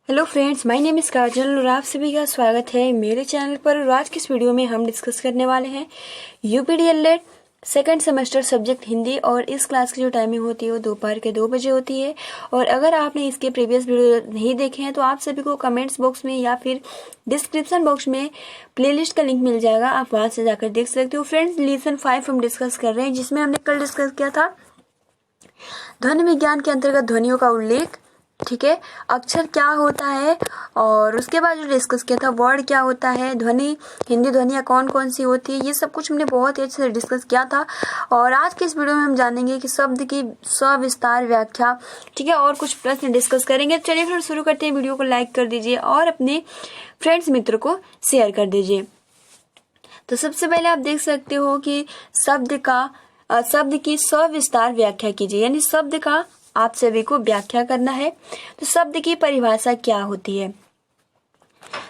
Hello friends, my name is Kajal और आप सभी का स्वागत है मेरे चैनल पर। और आज की इस वीडियो में हम डिस्कस करने वाले हैं यूपीडीएलएड सेकंड सेमेस्टर सब्जेक्ट हिंदी। और इस क्लास की जो टाइमिंग होती है वो दोपहर के 2 बजे होती है। और अगर आपने इसके प्रीवियस वीडियो नहीं देखे हैं तो आप सभी को कमेंट्स बॉक्स में या फिर डिस्क्रिप्शन बॉक्स में प्लेलिस्ट का लिंक मिल जाएगा, आप वहाँ से जाकर देख सकते हो। फ्रेंड्स, लेसन 5 हम डिस्कस कर रहे हैं, जिसमें हमने कल डिस्कस किया था ध्वनि विज्ञान के अंतर्गत ध्वनियों का उल्लेख। ठीक है, अक्षर क्या होता है, और उसके बाद जो डिस्कस किया था वर्ड क्या होता है, ध्वनि हिंदी ध्वनियाँ कौन कौन सी होती है, ये सब कुछ हमने बहुत ही अच्छे से डिस्कस किया था। और आज के इस वीडियो में हम जानेंगे कि शब्द की सविस्तार व्याख्या। ठीक है, और कुछ प्रश्न डिस्कस करेंगे। चलिए फिर शुरू करते हैं। वीडियो को लाइक कर दीजिए और अपने फ्रेंड्स मित्र को शेयर कर दीजिए। तो सबसे पहले आप देख सकते हो कि शब्द की सविस्तार व्याख्या कीजिए, यानी शब्द का आप सभी को व्याख्या करना है। तो शब्द की परिभाषा क्या होती है?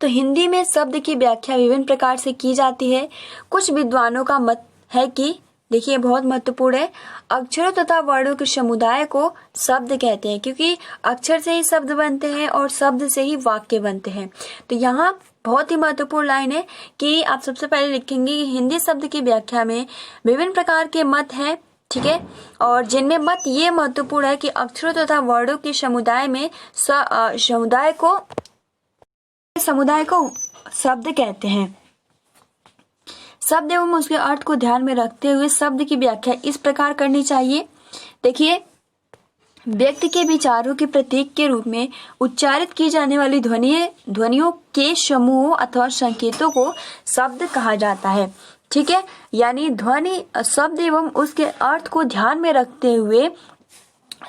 तो हिंदी में शब्द की व्याख्या विभिन्न प्रकार से की जाती है। कुछ विद्वानों का मत है कि, देखिए बहुत महत्वपूर्ण है, अक्षरों तथा वर्णों के समुदाय को शब्द कहते हैं, क्योंकि अक्षर से ही शब्द बनते हैं और शब्द से ही वाक्य बनते हैं। तो यहाँ बहुत ही महत्वपूर्ण लाइन है कि आप सबसे पहले लिखेंगे कि हिंदी शब्द की व्याख्या में विभिन्न प्रकार के मत हैं। ठीक है, और जिनमें मत ये महत्वपूर्ण है कि अक्षरों तथा वर्णों के समुदाय में समुदाय को शब्द कहते हैं। शब्द एवं उसके अर्थ को ध्यान में रखते हुए शब्द की व्याख्या इस प्रकार करनी चाहिए। देखिए, व्यक्ति के विचारों के प्रतीक के रूप में उच्चारित की जाने वाली ध्वनियों के समूह अथवा संकेतों को शब्द कहा जाता है। ठीक है, यानी ध्वनि शब्द एवं उसके अर्थ को ध्यान में रखते हुए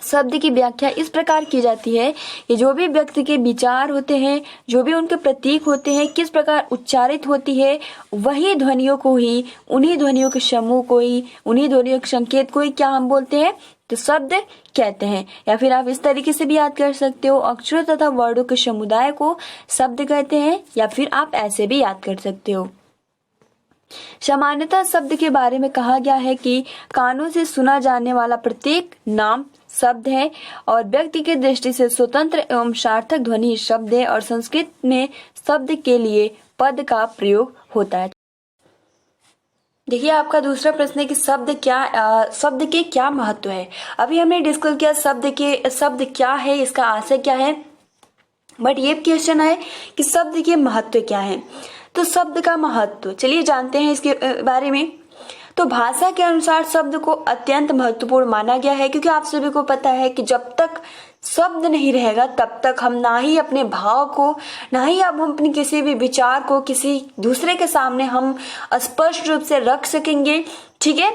शब्द की व्याख्या इस प्रकार की जाती है कि जो भी व्यक्ति के विचार होते हैं, जो भी उनके प्रतीक होते हैं, किस प्रकार उच्चारित होती है, वही ध्वनियों को ही, उन्हीं ध्वनियों के समूह को ही, उन्हीं ध्वनियों के संकेत को ही क्या हम बोलते हैं? तो शब्द कहते हैं। या फिर आप इस तरीके से भी याद कर सकते हो, अक्षरों तथा वर्णों के समुदाय को शब्द कहते हैं, या फिर आप ऐसे भी याद कर सकते हो। सामान्यतः शब्द के बारे में कहा गया है कि कानों से सुना जाने वाला प्रत्येक नाम शब्द है, और व्यक्ति की दृष्टि से स्वतंत्र एवं सार्थक ध्वनि शब्द है, और संस्कृत में शब्द के लिए पद का प्रयोग होता है। देखिए, आपका दूसरा प्रश्न है कि शब्द के क्या महत्व है। अभी हमने डिस्कस किया शब्द क्या है, इसका आशय क्या है, बट ये क्वेश्चन है कि शब्द के महत्व क्या है। तो शब्द का महत्व चलिए जानते हैं इसके बारे में। तो भाषा के अनुसार शब्द को अत्यंत महत्वपूर्ण माना गया है, क्योंकि आप सभी को पता है कि जब तक शब्द नहीं रहेगा तब तक हम ना ही अपने भाव को, ना ही अब हम अपने किसी भी विचार को किसी दूसरे के सामने हम स्पष्ट रूप से रख सकेंगे। ठीक है,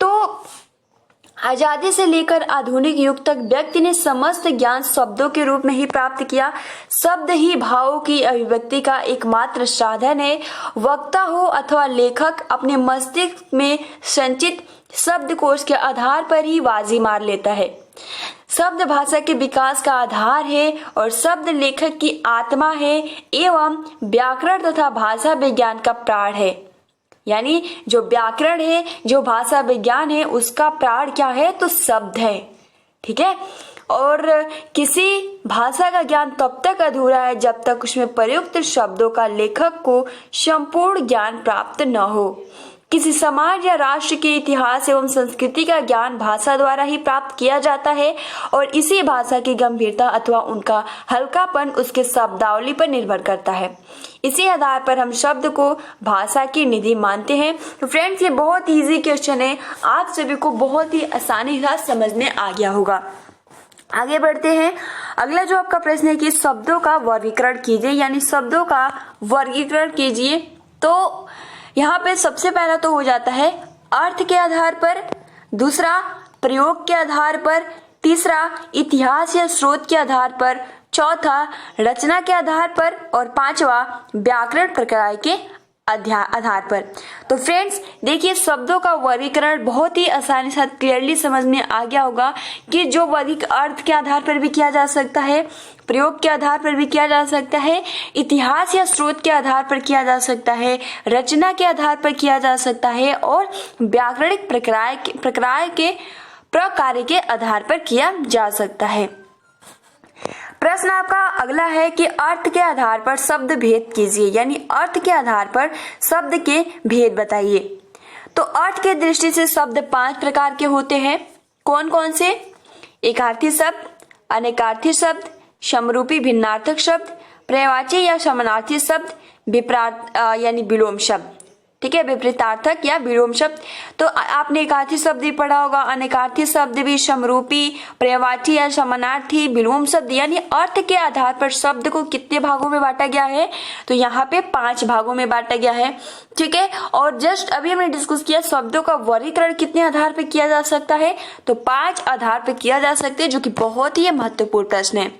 तो आजादी से लेकर आधुनिक युग तक व्यक्ति ने समस्त ज्ञान शब्दों के रूप में ही प्राप्त किया। शब्द ही भावों की अभिव्यक्ति का एकमात्र साधन है। वक्ता हो अथवा लेखक अपने मस्तिष्क में संचित शब्दकोश के आधार पर ही बाजी मार लेता है। शब्द भाषा के विकास का आधार है और शब्द लेखक की आत्मा है एवं व्याकरण तथा भाषा विज्ञान का प्राण है। यानी जो व्याकरण है, जो भाषा विज्ञान है, उसका प्राण क्या है? तो शब्द है। ठीक है, और किसी भाषा का ज्ञान तब तक अधूरा है जब तक उसमें प्रयुक्त शब्दों का लेखक को संपूर्ण ज्ञान प्राप्त न हो। किसी समाज या राष्ट्र के इतिहास एवं संस्कृति का ज्ञान भाषा द्वारा ही प्राप्त किया जाता है, और इसी भाषा की गंभीरता अथवा उनका हल्कापन उसके शब्दावली पर निर्भर करता है। इसी आधार पर हम शब्द को भाषा की निधि मानते हैं। तो फ्रेंड्स, ये बहुत इजी क्वेश्चन है, आप सभी को बहुत ही आसानी से समझ में आ गया होगा। आगे बढ़ते हैं। अगला जो आपका प्रश्न है कि शब्दों का वर्गीकरण कीजिए, यानी शब्दों का वर्गीकरण कीजिए। तो यहाँ पे सबसे पहला तो हो जाता है अर्थ के आधार पर, दूसरा प्रयोग के आधार पर, तीसरा इतिहास या स्रोत के आधार पर, चौथा रचना के आधार पर, और पांचवा व्याकरण प्रक्रिया के आधार पर। तो फ्रेंड्स देखिए, शब्दों का वर्गीकरण बहुत ही आसानी से क्लियरली समझ में आ गया होगा कि जो वर्गीकरण अर्थ के आधार पर भी किया जा सकता है, प्रयोग के आधार पर भी किया जा सकता है, इतिहास या स्रोत के आधार पर किया जा सकता है, रचना के आधार पर किया जा सकता है, और व्याकरणिक प्रक्रिया के आधार पर किया जा सकता है। प्रश्न आपका अगला है कि अर्थ के आधार पर शब्द भेद कीजिए, यानी अर्थ के आधार पर शब्द के भेद बताइए। तो अर्थ के दृष्टि से शब्द 5 प्रकार के होते हैं। कौन कौन से? एकार्थी शब्द, अनेकार्थी शब्द, समरूपी भिन्नार्थक शब्द, पर्यायवाची या समानार्थी शब्द, विपरीत यानी विलोम शब्द। ठीक है, विपरीतार्थक या विलोम शब्द। तो आपने एकार्थी शब्द भी पढ़ा होगा, अनेकार्थी शब्द भी, समरूपी, पर्यायवाची या समानार्थी, विलोम शब्द। यानी अर्थ के आधार पर शब्द को कितने भागों में बांटा गया है? तो यहाँ पे 5 भागों में बांटा गया है। ठीक है, और जस्ट अभी हमने डिस्कस किया शब्दों का वर्गीकरण कितने आधार पर किया जा सकता है? तो 5 आधार पर किया जा सकता है, जो कि बहुत ही महत्वपूर्ण प्रश्न है।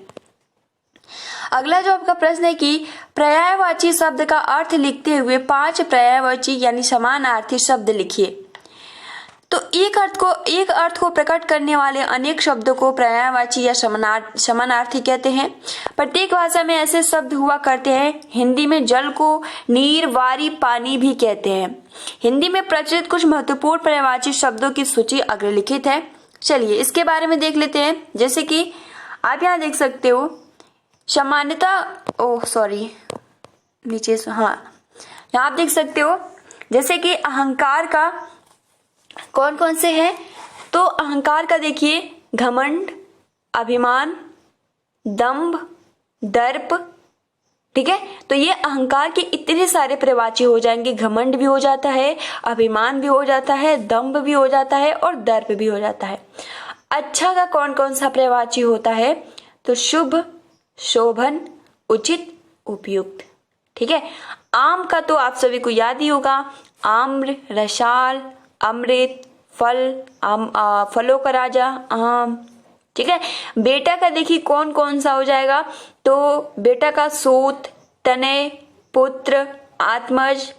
अगला जो आपका प्रश्न है कि पर्यायवाची शब्द का अर्थ लिखते हुए 5 पर्यायवाची यानी समानार्थी शब्द लिखिए। तो एक अर्थ को प्रकट करने वाले अनेक शब्दों को पर्यायवाची या समानार्थी कहते हैं। प्रत्येक भाषा में ऐसे शब्द हुआ करते हैं। हिंदी में जल को नीर, वारी, पानी भी कहते हैं। हिंदी में प्रचलित कुछ महत्वपूर्ण पर्यायवाची शब्दों की सूची अग्रलिखित है। चलिए इसके बारे में देख लेते हैं। जैसे कि आप यहाँ देख सकते हो सामान्यता, नीचे यहाँ आप देख सकते हो जैसे कि अहंकार का कौन कौन से हैं? तो अहंकार का देखिए घमंड, अभिमान, दंभ, दर्प। ठीक है, तो ये अहंकार के इतने सारे पर्यायवाची हो जाएंगे। घमंड भी हो जाता है, अभिमान भी हो जाता है, दंभ भी हो जाता है और दर्प भी हो जाता है। अच्छा का कौन कौन सा पर्यायवाची होता है? तो शुभ, शोभन, उचित, उपयुक्त। ठीक है, आम का तो आप सभी को याद ही होगा, आम्र, रसाल, अमृत, फल, फलों का राजा, आम। ठीक है, बेटा का देखिए कौन कौन सा हो जाएगा? तो बेटा का सूत, तनय, पुत्र, आत्मज,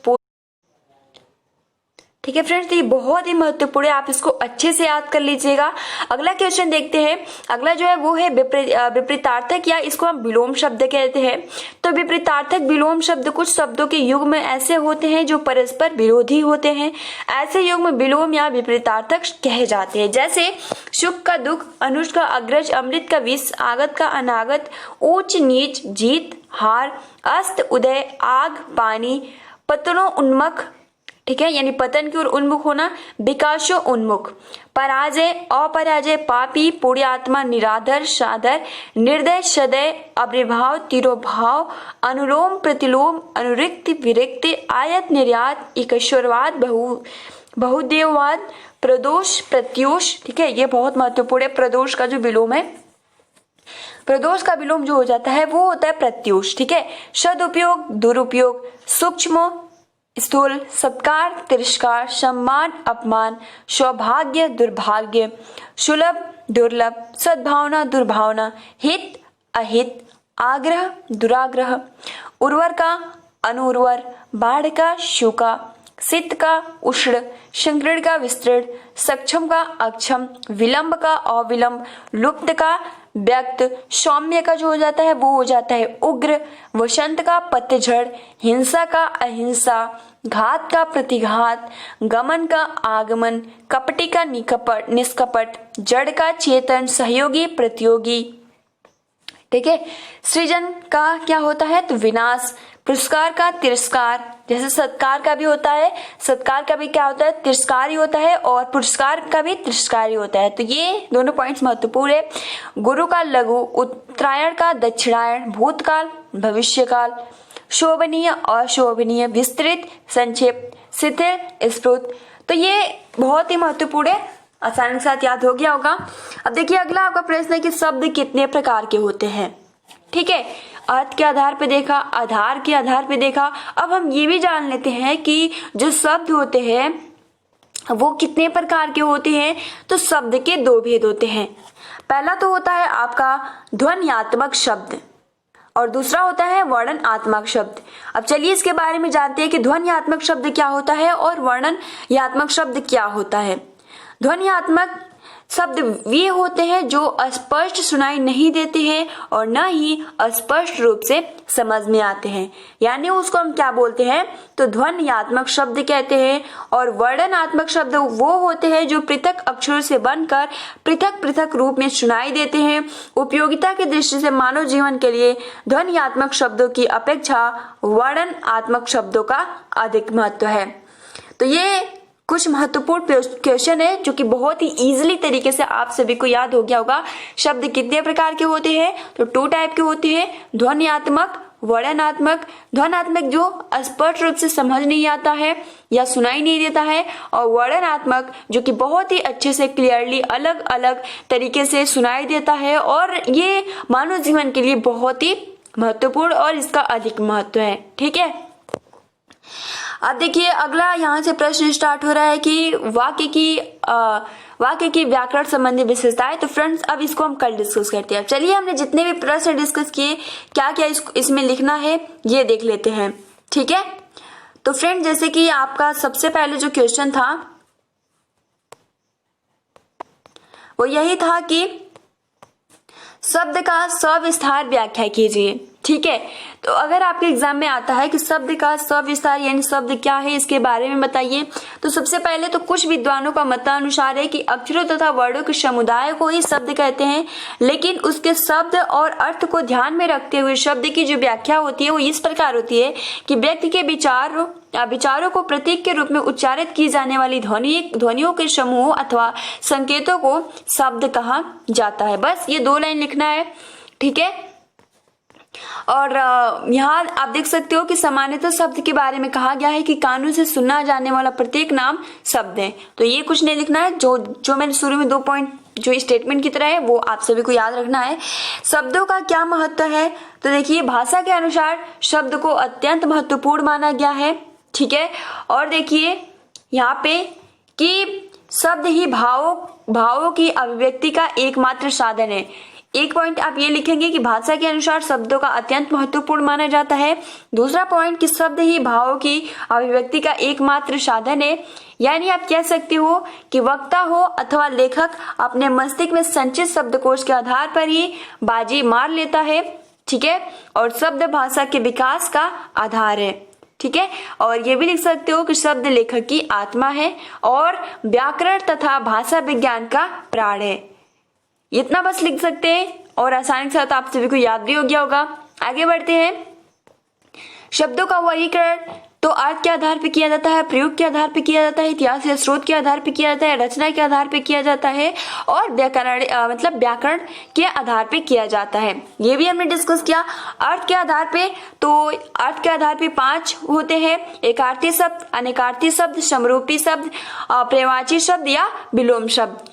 ठीक है फ्रेंड्स, ये बहुत ही महत्वपूर्ण है, आप इसको अच्छे से याद कर लीजिएगा। अगला क्वेश्चन देखते हैं। अगला जो है वो है विपरीतार्थक या इसको हम विलोम शब्द कहते हैं। तो विपरीतार्थक विलोम शब्द कुछ शब्दों के युग्म में ऐसे होते हैं जो परस्पर विरोधी होते हैं। ऐसे युग्म विलोम या विपरीतार्थक कहे जाते हैं। जैसे सुख का दुख, अनुज का अग्रज, अमृत का विष, आगत का अनागत, ऊंच नीच, जीत हार, अस्त उदय, आग पानी, पतनो उन्मुख। ठीक है, यानी पतन की ओर उन्मुख होना, विकासो उन्मुख, पराजय, अपराजय, पापी, पुण्यात्मा, निराधर, साधर, निर्दय, सदय, अविर्भाव, तिरोभाव, अनुलोम प्रतिलोम, अनुरिक्त विरिक्त, आयत निर्यात, ईश्वरवाद, बहुदेववाद, प्रदोष, प्रत्योष। ठीक है, ये बहुत महत्वपूर्ण है। प्रदोष का जो विलोम है, प्रदोष का विलोम जो हो जाता है वो होता है प्रत्योष। ठीक है, सदुपयोग, दुरुपयोग, सूक्ष्म, स्थूल, सत्कार, तिरस्कार, सम्मान, अपमान, सौभाग्य, दुर्भाग्य, सुलभ, दुर्लभ, सद्भावना, दुर्भावना, हित, अहित, आग्रह, दुराग्रह, उर्वर का अनुर्वर, बाढ़ का शूका, सित का उष्ण, संकीर्ण का विस्तृण, सक्षम का अक्षम, विलंब का अविलंब, लुप्त का व्यक्त, सौम्य का जो हो जाता है वो हो जाता है उग्र, वसंत का पतझड़, हिंसा का अहिंसा, घात का प्रतिघात, गमन का आगमन, कपटी का निष्कपट, जड़ का चेतन, सहयोगी प्रतियोगी। ठीक है, सृजन का क्या होता है? तो विनाश, पुरस्कार का तिरस्कार, जैसे सत्कार का भी होता है, सत्कार का भी क्या होता है? तिरस्कार ही होता है, और पुरस्कार का भी तिरस्कार ही होता है। तो ये दोनों पॉइंट्स महत्वपूर्ण है। गुरु का लघु, उत्तरायण का दक्षिणायन, भूतकाल, भविष्यकाल, शोभनीय, अशोभनीय, विस्तृत, संक्षेप, शिथिल, स्फुट। तो ये बहुत ही महत्वपूर्ण है, आसानी के साथ याद हो गया होगा। अब देखिए अगला आपका प्रश्न है कि शब्द कितने प्रकार के होते हैं। ठीक है, अर्थ के आधार पे देखा, आधार के आधार पे देखा। अब हम ये भी जान लेते हैं कि जो शब्द होते हैं वो कितने प्रकार के होते हैं। तो शब्द के 2 भेद होते हैं। पहला तो होता है आपका ध्वन्यात्मक शब्द और दूसरा होता है वर्णनात्मक शब्द। अब चलिए इसके बारे में जानते हैं कि ध्वन्यात्मक शब्द क्या होता है और वर्णनात्मक शब्द क्या होता है। ध्वन्यात्मक शब्द वे होते हैं जो स्पष्ट सुनाई नहीं देते हैं और न ही स्पष्ट रूप से समझ में आते हैं, यानी उसको हम क्या बोलते हैं तो ध्वन्यात्मक शब्द कहते हैं। और वर्णनात्मक शब्द वो होते हैं जो पृथक अक्षरों से बनकर पृथक पृथक रूप में सुनाई देते हैं। उपयोगिता की दृष्टि से मानव जीवन के लिए ध्वन्यात्मक शब्दों की अपेक्षा वर्णनात्मक शब्दों का अधिक महत्व है। तो ये कुछ महत्वपूर्ण क्वेश्चन है जो कि बहुत ही इजीली तरीके से आप सभी को याद हो गया होगा। शब्द कितने प्रकार के होते हैं तो 2 टाइप के होते हैं, ध्वन्यात्मक, वर्णनात्मक। ध्वन्यात्मक जो स्पष्ट रूप से समझ नहीं आता है या सुनाई नहीं देता है, और वर्णनात्मक जो कि बहुत ही अच्छे से क्लियरली अलग अलग तरीके से सुनाई देता है और ये मानव जीवन के लिए बहुत ही महत्वपूर्ण और इसका अधिक महत्व है। ठीक है, अब देखिए अगला यहाँ से प्रश्न स्टार्ट हो रहा है कि वाक्य की व्याकरण संबंधी विशेषताएं। तो फ्रेंड्स अब इसको हम कल डिस्कस करते हैं। चलिए हमने जितने भी प्रश्न डिस्कस किए क्या क्या इसमें लिखना है ये देख लेते हैं। ठीक है, तो फ्रेंड जैसे कि आपका सबसे पहले जो क्वेश्चन था वो यही था कि शब्द का सविस्तार व्याख्या कीजिए। ठीक है, तो अगर आपके एग्जाम में आता है कि शब्द का सविस्तार यानी शब्द क्या है इसके बारे में बताइए, तो सबसे पहले तो कुछ विद्वानों का मतानुसार है कि अक्षरों तथा वर्णों के समुदाय को ही शब्द कहते हैं, लेकिन उसके शब्द और अर्थ को ध्यान में रखते हुए शब्द की जो व्याख्या होती है वो इस प्रकार होती है कि व्यक्ति के विचारों को प्रतीक के रूप में उच्चारित की जाने वाली ध्वनियों के समूह अथवा संकेतों को शब्द कहा जाता है। बस ये 2 लाइन लिखना है। ठीक है, और यहाँ आप देख सकते हो कि सामान्यतः शब्द के बारे में कहा गया है कि कानों से सुना जाने वाला प्रत्येक नाम शब्द है। तो ये कुछ नहीं लिखना है, जो मैंने शुरू में 2 पॉइंट जो स्टेटमेंट की तरह है वो आप सभी को याद रखना है। शब्दों का क्या महत्व है, तो देखिए भाषा के अनुसार शब्द को अत्यंत महत्वपूर्ण माना गया है। ठीक है, और देखिए यहाँ पे कि शब्द ही भावों की अभिव्यक्ति का एकमात्र साधन है। एक पॉइंट आप ये लिखेंगे कि भाषा के अनुसार शब्दों का अत्यंत महत्वपूर्ण माना जाता है। दूसरा पॉइंट कि शब्द ही भावों की अभिव्यक्ति का एकमात्र साधन है, यानी आप कह सकते हो कि वक्ता हो अथवा लेखक अपने मस्तिष्क में संचित शब्दकोश के आधार पर ही बाजी मार लेता है। ठीक है, और शब्द भाषा के विकास का आधार है। ठीक है, और ये भी लिख सकते हो कि शब्द लेखक की आत्मा है और व्याकरण तथा भाषा विज्ञान का प्राण है। इतना बस लिख सकते हैं और आसानी के साथ आप सभी को याद भी हो गया होगा। आगे बढ़ते हैं। शब्दों का वर्गीकरण तो अर्थ के आधार पर किया जाता है, प्रयोग के आधार पर किया जाता है, इतिहास या स्रोत के आधार पर किया जाता है, रचना के आधार पर किया जाता है और व्याकरण के आधार पर किया जाता है। ये भी हमने डिस्कस किया। अर्थ के आधार पे तो अर्थ के आधार पे 5 होते हैं, एकार्थी शब्द, अनेकार्थी शब्द, समरूपी शब्द, प्रवाची शब्द या विलोम शब्द।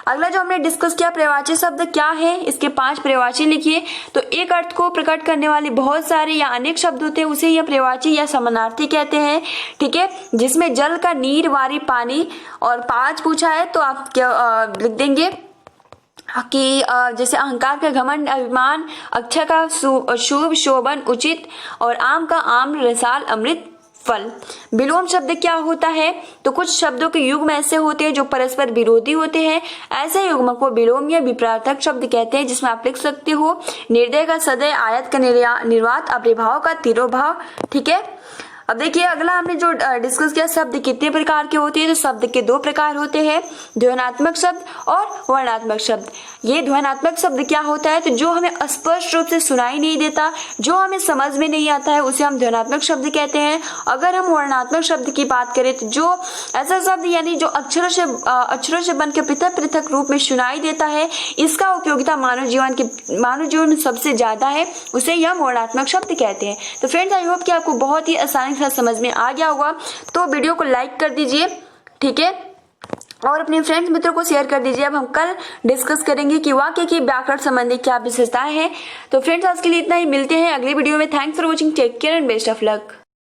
अगला जो हमने डिस्कस किया प्रवाची शब्द क्या है, इसके 5 प्रवाची लिखिए। तो एक अर्थ को प्रकट करने वाले बहुत सारे या अनेक शब्द होते हैं, उसे यह प्रवाची या समानार्थी कहते हैं। ठीक है, जिसमें जल का नीर, वारी, पानी और 5 पूछा है तो आप क्या लिख देंगे कि जैसे अहंकार का घमंड, अभिमान, अक्षय का शुभ, शोभन, उचित और आम का आम्र, रसाल, अमृत, फल। विलोम शब्द क्या होता है, तो कुछ शब्दों के युग्म ऐसे होते हैं जो परस्पर विरोधी होते हैं, ऐसे युग्म को विलोम या विपरीतक शब्द कहते हैं, जिसमें आप लिख सकते हो निर्दय का सदय, आयत का निर्वात, अभिभाव का तिरोभाव। ठीक है, अब देखिए अगला हमने जो डिस्कस किया शब्द कितने प्रकार के होते हैं, तो शब्द के 2 प्रकार होते हैं, ध्वन्यात्मक शब्द और वर्णनात्मक शब्द। ये ध्वन्यात्मक शब्द क्या होता है, तो जो हमें स्पष्ट रूप से सुनाई नहीं देता, जो हमें समझ में नहीं आता है, उसे हम ध्वन्यात्मक शब्द कहते हैं। अगर हम वर्णनात्मक शब्द की बात करें तो जो ऐसा शब्द यानी जो अक्षरों से बनकर पृथक पृथक रूप में सुनाई देता है, इसका उपयोगिता मानव जीवन में सबसे ज्यादा है, उसे हम वर्णनात्मक शब्द कहते हैं। तो फ्रेंड्स आई होप कि आपको बहुत ही आसानी समझ में आ गया होगा। तो वीडियो को लाइक कर दीजिए। ठीक है, और अपने फ्रेंड्स मित्रों को शेयर कर दीजिए। अब हम कल डिस्कस करेंगे कि वाक्य की व्याकरण संबंधी क्या विशेषताएं हैं। तो फ्रेंड्स आज के लिए इतना ही, मिलते हैं अगली वीडियो में। Thanks for watching, take care and best of luck.